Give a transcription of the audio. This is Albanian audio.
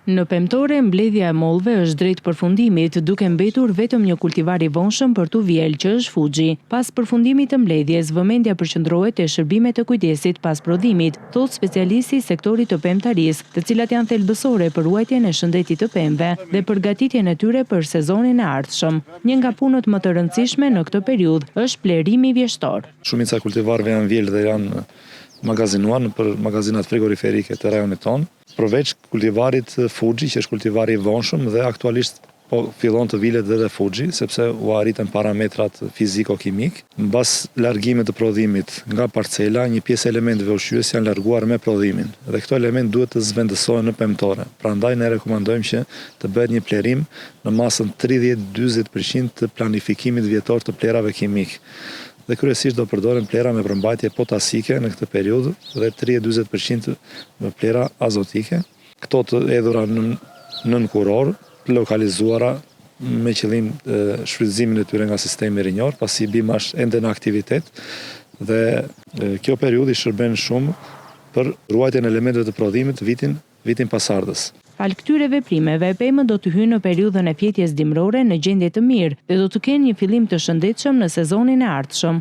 Në pemtore, mbledhja e mollëve është drejt përfundimit, duke mbetur vetëm një kultivar i vonshëm për tu vjel, që është Fuji. Pas përfundimit të mbledhjes, vëmendja përqendrohet te shërbimet të kujdesit pas prodhimit, thot specialisti i sektorit të pemtarisë, të cilat janë thelbësore për ruajtjen e shëndetit të pemëve dhe përgatitjen e tyre për sezonin e ardhshëm. Një nga punët më të rëndësishme në këtë periudhë është plerimi vjeshtor. Shumica e kultivarëve janë vjelë dhe janë magazinuar për magazinat frigoriferike të rajonit tonë. Përveç kultivarit Fuji, që është kultivari i vonshëm dhe aktualisht fillon të vilet dhe Fuji, sepse u arritën parametrat fiziko-kimik. Mbas largimit të prodhimit nga parcela, një pjesë elementeve ushqyes janë larguar me prodhimin dhe këto element duhet të zhvendosohen në pemtore. Prandaj ne rekomandojmë që të bëhet një plerim në masën 30-40% të planifikimit vjetor të plerave kimik. Dhe kryesisht do përdoren plera me përmbajtje potasike në këtë periudhë dhe 30-40% me plera azotike. Këto të hedhura nën kuror, lokalizuara me qëllim shfrytëzimin e tyre nga sistemi rinjor, pasi bima është ende në aktivitet dhe kjo periudhë i shërben shumë për ruajtjen e elementeve të prodhimit vitin pasardhës. Fal këtyre veprimeve, pemët do të hyjnë në periudhën e fjetjes dimrore në gjendje të mirë dhe do të kenë një fillim të shëndetshëm në sezonin e ardhshëm.